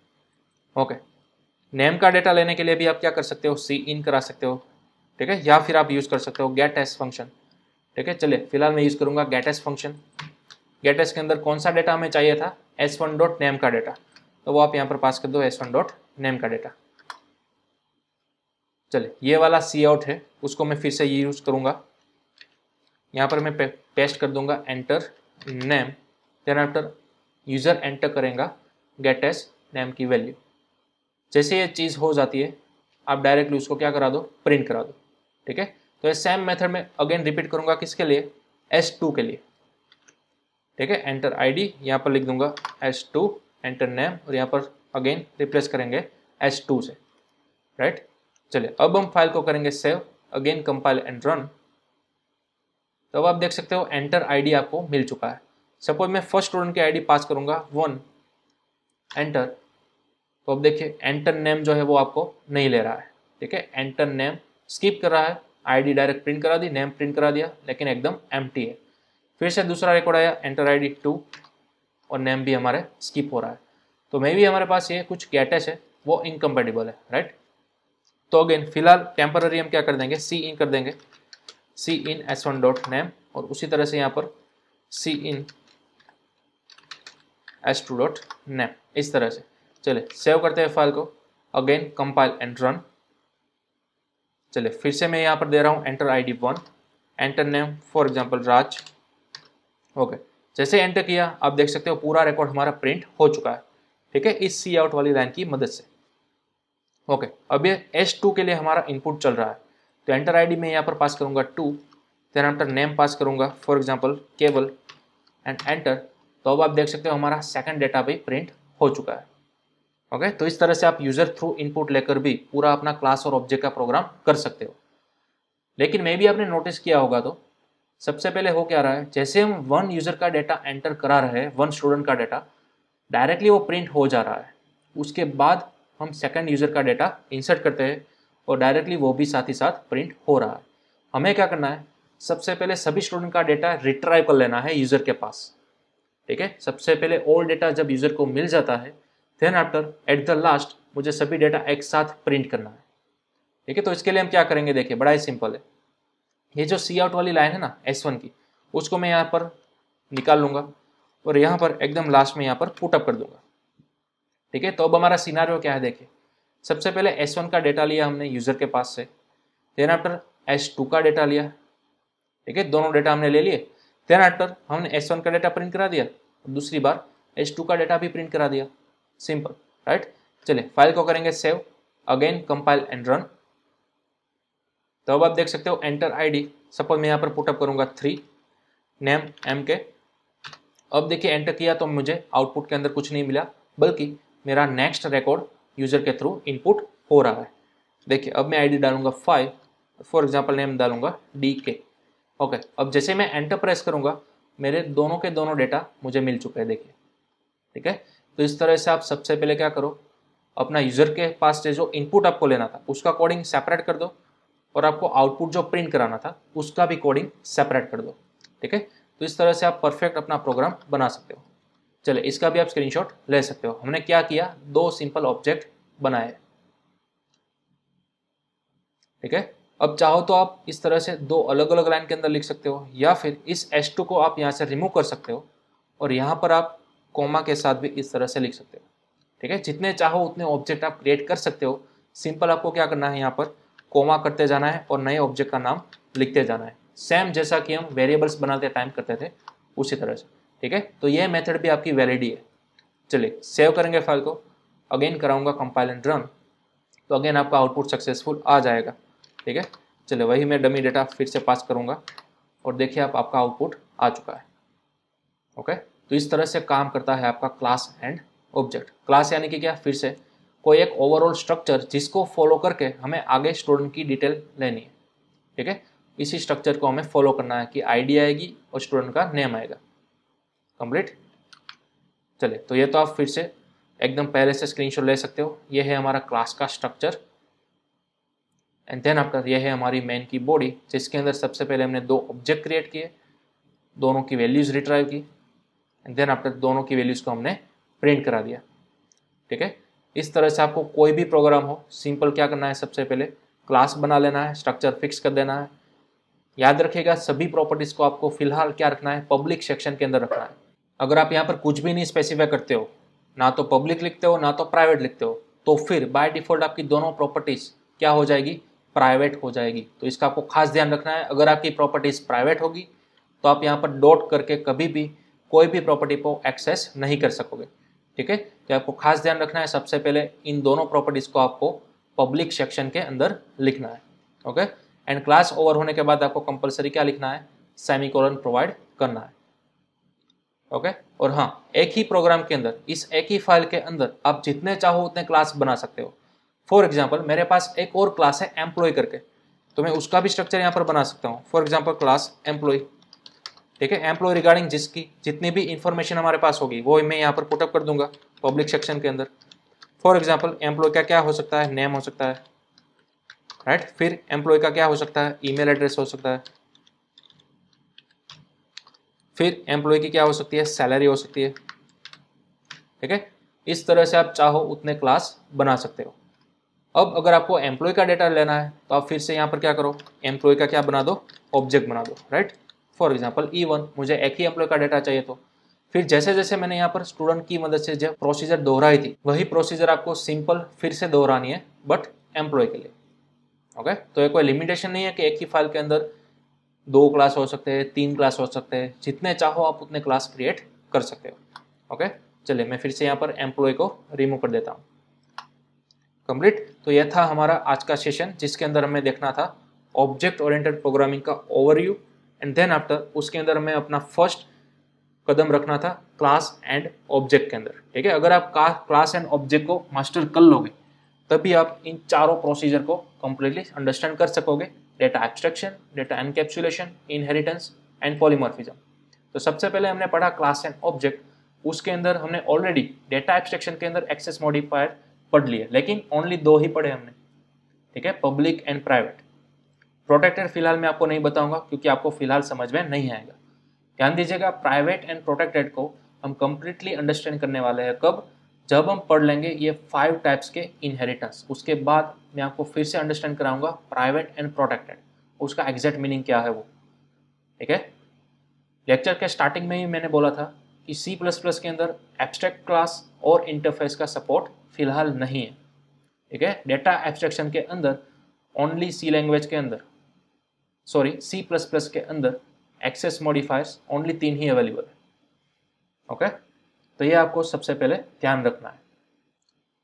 ओके, नेम का डेटा लेने के लिए भी आप क्या कर सकते हो, सी इन करा सकते हो। ठीक है, या फिर आप यूज़ कर सकते हो गेट एस फंक्शन। ठीक है, चलिए फिलहाल मैं यूज़ करूँगा get S function. Get S के अंदर कौन सा डेटा हमें चाहिए था, S1.name का डेटा, तो वो आप यहाँ पर पास कर दो S1.name का डेटा। चलिए ये वाला सी आउट है, उसको मैं फिर से ये यूज़ करूँगा। यहाँ पर मैं पेस्ट कर दूंगा enter name, then after user enter करेगा गेट एस नेम की वैल्यू। जैसे ये चीज़ हो जाती है आप डायरेक्टली उसको क्या करा दो, प्रिंट करा दो। ठीक है, तो ये सेम मेथड में अगेन रिपीट करूँगा, किसके लिए, S2 के लिए। ठीक है, एंटर ID, यहाँ पर लिख दूंगा S2, एंटर नेम और यहाँ पर अगेन रिप्लेस करेंगे S2 से, राइट? चलिए अब हम फाइल को करेंगे save, again compile and run. तो अब आप देख सकते हो एंटर ID आपको मिल चुका है। सपोज मैं फर्स्ट स्टूडेंट की आईडी पास करूंगा 1, एंटर। तो अब देखिए एंटर नेम जो है वो आपको नहीं ले रहा है। ठीक है, एंटर नेम स्किप कर रहा है, आईडी डायरेक्ट प्रिंट करा दी, नेम प्रिंट करा दिया, लेकिन एकदम एम्प्टी है। फिर से दूसरा रिकॉर्ड आया एंटर ID 2 और नेम भी हमारे स्किप हो रहा है। तो मे भी हमारे पास ये कुछ गेटेस है वो इनकम्पेटिबल है, राइट? तो अगेन फिलहाल टेम्पररी हम क्या कर देंगे, सी इन कर देंगे, सी इन S1.name और उसी तरह से यहाँ पर सी इन S2.name, इस तरह से। चलिए सेव करते हैं फाइल को, अगेन कंपाइल एंड रन। चलिए फिर से मैं यहाँ पर दे रहा हूँ enter ID 1, enter name for example Raj. Okay, जैसे एंटर किया आप देख सकते हो पूरा रिकॉर्ड हमारा प्रिंट हो चुका है। ठीक है, इस सी आउट वाली लाइन की मदद से। ओके, अब ये S2 के लिए हमारा इनपुट चल रहा है, तो एंटर ID में यहाँ पर पास करूँगा 2, देन आफ्टर नेम पास करूँगा फॉर एग्जाम्पल केवल एंड एंटर। तो अब आप देख सकते हो हमारा सेकंड डेटा भी प्रिंट हो चुका है। ओके, तो इस तरह से आप यूजर थ्रू इनपुट लेकर भी पूरा अपना क्लास और ऑब्जेक्ट का प्रोग्राम कर सकते हो। लेकिन मे भी आपने नोटिस किया होगा, तो सबसे पहले हो क्या रहा है, जैसे हम वन यूजर का डेटा एंटर करा रहे हैं, वन स्टूडेंट का डेटा डायरेक्टली वो प्रिंट हो जा रहा है। उसके बाद हम सेकंड यूजर का डेटा इंसर्ट करते हैं और डायरेक्टली वो भी साथ ही साथ प्रिंट हो रहा है। हमें क्या करना है, सबसे पहले सभी स्टूडेंट का डेटा रिट्राइव कर लेना है यूजर के पास। ठीक है, सबसे पहले ऑल डेटा जब यूजर को मिल जाता है, then after at the last मुझे सभी डेटा एक साथ प्रिंट करना है। ठीक है, तो इसके लिए हम क्या करेंगे, देखिए बड़ा ही सिंपल है। ये जो सी आउट वाली लाइन है ना S1 की, उसको मैं यहाँ पर निकाल लूंगा और यहाँ पर एकदम लास्ट में यहाँ पर पुटअप कर दूंगा। ठीक है, तो अब हमारा सिनारियो क्या है, देखिए सबसे पहले S1 का डेटा लिया हमने यूजर के पास से, देन आफ्टर S2 का डेटा लिया। ठीक है, दोनों डेटा हमने ले लिए। देन आफ्टर हमने S1 का डेटा प्रिंट करा दिया, दूसरी बार S2 का डेटा भी प्रिंट करा दिया। Simple, right. चलिए फाइल को करेंगे save, again compile and run. तो अब आप देख सकते हो एंटर आईडी, सपोज मैं यहाँ पर पुटअप करूंगा 3, नेम MK। अब देखिए एंटर किया तो मुझे आउटपुट के अंदर कुछ नहीं मिला, बल्कि मेरा नेक्स्ट रिकॉर्ड यूजर के थ्रू इनपुट हो रहा है। देखिए अब मैं आईडी डालूंगा 5, फॉर एग्जांपल नेम डालूंगा DK। ओके, अब जैसे मैं एंटर प्रेस करूंगा मेरे दोनों के दोनों डेटा मुझे मिल चुके हैं, देखिए। ठीक है, तो इस तरह से आप सबसे पहले क्या करो, अपना यूजर के पास से जो इनपुट आपको लेना था उसका कोडिंग सेपरेट कर दो, और आपको आउटपुट जो प्रिंट कराना था उसका भी कोडिंग सेपरेट कर दो। ठीक है, तो इस तरह से आप परफेक्ट अपना प्रोग्राम बना सकते हो। चलिए इसका भी आप स्क्रीनशॉट ले सकते हो। हमने क्या किया, 2 सिंपल ऑब्जेक्ट बनाए। ठीक है, अब चाहो तो आप इस तरह से 2 अलग अलग लाइन के अंदर लिख सकते हो, या फिर इस S2 को आप यहाँ से रिमूव कर सकते हो और यहाँ पर आप कोमा के साथ भी इस तरह से लिख सकते हो। ठीक है, जितने चाहो उतने ऑब्जेक्ट आप क्रिएट कर सकते हो। सिंपल आपको क्या करना है, यहाँ पर कोमा करते जाना है और नए ऑब्जेक्ट का नाम लिखते जाना है, सेम जैसा कि हम वेरिएबल्स बनाते टाइम करते थे उसी तरह से। ठीक है, तो ये मेथड भी आपकी वैलिड ही है। चलिए सेव करेंगे फाइल को, अगेन कराऊंगा कंपाइल एंड रन, तो अगेन आपका आउटपुट सक्सेसफुल आ जाएगा। ठीक है, चलिए वही मैं डमी डेटा फिर से पास करूंगा और देखिए आपका आउटपुट आ चुका है। ओके, तो इस तरह से काम करता है आपका क्लास एंड ऑब्जेक्ट। क्लास यानी कि क्या, फिर से कोई एक ओवरऑल स्ट्रक्चर जिसको फॉलो करके हमें आगे स्टूडेंट की डिटेल लेनी है। ठीक है, इसी स्ट्रक्चर को हमें फॉलो करना है कि आईडी आएगी और स्टूडेंट का नेम आएगा। कंप्लीट। चलिए तो ये तो आप फिर से एकदम पहले से स्क्रीनशॉट ले सकते हो। ये है हमारा क्लास का स्ट्रक्चर, एंड देन आफ्टर ये है हमारी मेन की बॉडी, जिसके अंदर सबसे पहले हमने 2 ऑब्जेक्ट क्रिएट किए, दोनों की वैल्यूज रिट्राइव की, एंड देन आफ्टर दोनों की वैल्यूज को हमने प्रिंट करा दिया। ठीक है, इस तरह से आपको कोई भी प्रोग्राम हो, सिंपल क्या करना है, सबसे पहले क्लास बना लेना है, स्ट्रक्चर फिक्स कर देना है। याद रखिएगा सभी प्रॉपर्टीज को आपको फिलहाल क्या रखना है, पब्लिक सेक्शन के अंदर रखना है। अगर आप यहाँ पर कुछ भी नहीं स्पेसिफाई करते हो, ना तो पब्लिक लिखते हो ना तो प्राइवेट लिखते हो, तो फिर बाय डिफॉल्ट आपकी दोनों प्रॉपर्टीज क्या हो जाएगी, प्राइवेट हो जाएगी। तो इसका आपको खास ध्यान रखना है। अगर आपकी प्रॉपर्टीज प्राइवेट होगी तो आप यहाँ पर डॉट करके कभी भी कोई भी प्रॉपर्टी को एक्सेस नहीं कर सकोगे। ठीक है, तो आपको खास ध्यान रखना है, सबसे पहले इन दोनों प्रॉपर्टीज को आपको पब्लिक सेक्शन के अंदर लिखना है। ओके, एंड क्लास ओवर होने के बाद आपको कंपलसरी क्या लिखना है, सेमीकोलन प्रोवाइड करना है। ओके, और हाँ, एक ही प्रोग्राम के अंदर, इस एक ही फाइल के अंदर आप जितने चाहो उतने क्लास बना सकते हो। फॉर एग्जाम्पल मेरे पास एक और क्लास है एम्प्लॉय करके, तो मैं उसका भी स्ट्रक्चर यहाँ पर बना सकता हूँ। For example class employ. ठीक है, एम्प्लॉय रिगार्डिंग जिसकी जितनी भी इंफॉर्मेशन हमारे पास होगी वो मैं यहाँ पर पुटअप कर दूंगा पब्लिक सेक्शन के अंदर। फॉर एग्जाम्पल एम्प्लॉय का क्या हो सकता है, नेम हो सकता है, राइट। फिर एम्प्लॉय का क्या हो सकता है, ईमेल एड्रेस हो सकता है। फिर एम्प्लॉय की क्या हो सकती है, सैलरी हो सकती है। ठीक है, इस तरह से आप चाहो उतने क्लास बना सकते हो। अब अगर आपको एम्प्लॉय का डेटा लेना है तो आप फिर से यहाँ पर क्या करो, एम्प्लॉय का क्या बना दो, ऑब्जेक्ट बना दो, राइट। फॉर एग्जाम्पल E1, मुझे एक ही एम्प्लॉय का डेटा चाहिए, तो फिर जैसे जैसे मैंने यहाँ पर स्टूडेंट की मदद से जो प्रोसीजर दोहराई थी वही प्रोसीजर आपको सिंपल फिर से दोहरानी है, बट एम्प्लॉय के लिए। ओके, तो ये कोई लिमिटेशन नहीं है कि एक ही फाइल के अंदर 2 क्लास हो सकते हैं, 3 क्लास हो सकते हैं, जितने चाहो आप उतने क्लास क्रिएट कर सकते हो। ओके, चलिए मैं फिर से यहाँ पर एम्प्लॉय को रिमूव कर देता हूँ। कंप्लीट। तो यह था हमारा आज का सेशन, जिसके अंदर हमें देखना था ऑब्जेक्ट ओरिएंटेड प्रोग्रामिंग का ओवरव्यू, एंड देन आफ्टर उसके अंदर हमें अपना फर्स्ट कदम रखना था क्लास एंड ऑब्जेक्ट के अंदर, ठीक है। अगर आप क्लास एंड ऑब्जेक्ट को मास्टर कर लोगे तभी आप इन चारों प्रोसीजर को कंप्लीटली अंडरस्टैंड कर सकोगे, data abstraction, data encapsulation, inheritance and polymorphism. तो सबसे पहले हमने पढ़ा क्लास एंड ऑब्जेक्ट, उसके अंदर हमने ऑलरेडी डेटा एब्स्ट्रैक्शन के अंदर एक्सेस मॉडिफायर पढ़ लिए, लेकिन ओनली 2 ही पढ़े हमने, ठीक है, पब्लिक एंड प्राइवेट। प्रोटेक्टेड फिलहाल मैं आपको नहीं बताऊंगा क्योंकि आपको फिलहाल समझ में नहीं आएगा। ध्यान दीजिएगा, प्राइवेट एंड प्रोटेक्टेड को हम कंप्लीटली अंडरस्टैंड करने वाले हैं कब, जब हम पढ़ लेंगे ये 5 टाइप्स के इनहेरिटेंस। उसके बाद मैं आपको फिर से अंडरस्टैंड कराऊंगा प्राइवेट एंड प्रोटेक्टेड, उसका एग्जैक्ट मीनिंग क्या है वो, ठीक है। लेक्चर के स्टार्टिंग में ही मैंने बोला था कि C++ के अंदर एब्स्ट्रैक्ट क्लास और इंटरफेस का सपोर्ट फिलहाल नहीं है, ठीक है। डेटा एब्स्ट्रैक्शन के अंदर ओनली C लैंग्वेज के अंदर, सॉरी C++ के अंदर एक्सेस मॉडिफायर्स ओनली 3 ही अवेलेबल है, ओके। तो ये आपको सबसे पहले ध्यान रखना है,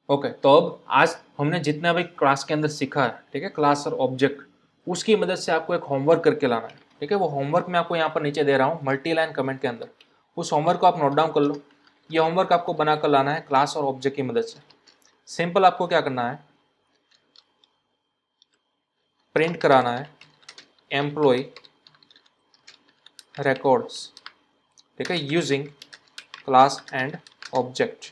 ओके। तो अब आज हमने जितना भी क्लास के अंदर सीखा है, ठीक है, क्लास और ऑब्जेक्ट, उसकी मदद से आपको एक होमवर्क करके लाना है, ठीक है। वो होमवर्क मैं आपको यहाँ पर नीचे दे रहा हूँ मल्टी लाइन कमेंट के अंदर, उस होमवर्क को आप नोट डाउन कर लो। ये होमवर्क आपको बनाकर लाना है क्लास और ऑब्जेक्ट की मदद से। सिंपल आपको क्या करना है, प्रिंट कराना है एम्प्लॉय रिकॉर्ड्स, ठीक है, using class and object,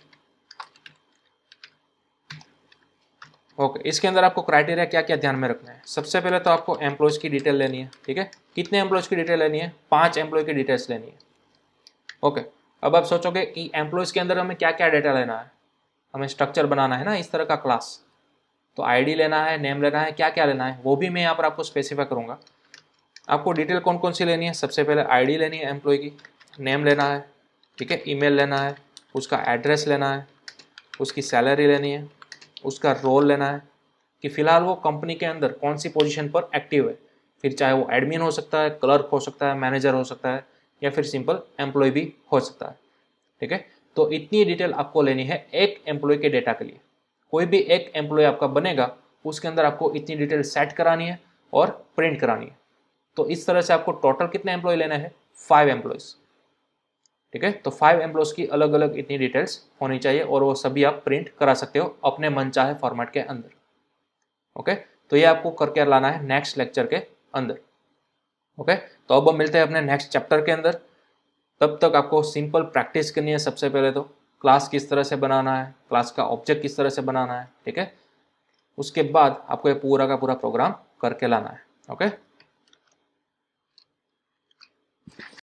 okay. इसके अंदर आपको क्राइटेरिया क्या क्या ध्यान में रखना है। सबसे पहले तो आपको एम्प्लॉयज की डिटेल लेनी है, ठीक है। कितने एम्प्लॉयज की डिटेल लेनी है, 5 एम्प्लॉय की डिटेल्स लेनी है, ओके। अब आप सोचोगे कि एम्प्लॉयज के अंदर हमें क्या क्या डेटा लेना है, हमें स्ट्रक्चर बनाना है ना इस तरह का क्लास, तो आईडी लेना है, नेम लेना है, क्या क्या लेना है वो भी मैं यहाँ पर आपको स्पेसिफाई करूँगा। आपको डिटेल कौन कौन सी लेनी है, सबसे पहले आईडी लेनी है एम्प्लॉय की, नेम लेना है, ठीक है, ईमेल लेना है, उसका एड्रेस लेना है, उसकी सैलरी लेनी है, उसका रोल लेना है कि फ़िलहाल वो कंपनी के अंदर कौन सी पोजीशन पर एक्टिव है, फिर चाहे वो एडमिन हो सकता है, क्लर्क हो सकता है, मैनेजर हो सकता है, या फिर सिंपल एम्प्लॉय भी हो सकता है, ठीक है। तो इतनी डिटेल आपको लेनी है एक एम्प्लॉय के डेटा के लिए। कोई भी एक एम्प्लॉय आपका बनेगा उसके अंदर आपको इतनी डिटेल सेट करानी है और प्रिंट करानी है। तो इस तरह से आपको टोटल कितने एम्प्लॉय लेने हैं, 5 एम्प्लॉयज़, ठीक है। तो 5 एम्प्लॉयज़ की अलग अलग इतनी डिटेल्स होनी चाहिए और वो सभी आप प्रिंट करा सकते हो अपने मनचाहे फॉर्मेट के अंदर, ओके। तो ये आपको करके लाना है नेक्स्ट लेक्चर के अंदर, ओके। तो अब हम मिलते हैं अपने नेक्स्ट चैप्टर के अंदर। तब तक आपको सिंपल प्रैक्टिस करनी है। सबसे पहले तो क्लास किस तरह से बनाना है, क्लास का ऑब्जेक्ट किस तरह से बनाना है, ठीक है। उसके बाद आपको ये पूरा का पूरा प्रोग्राम करके लाना है, ओके।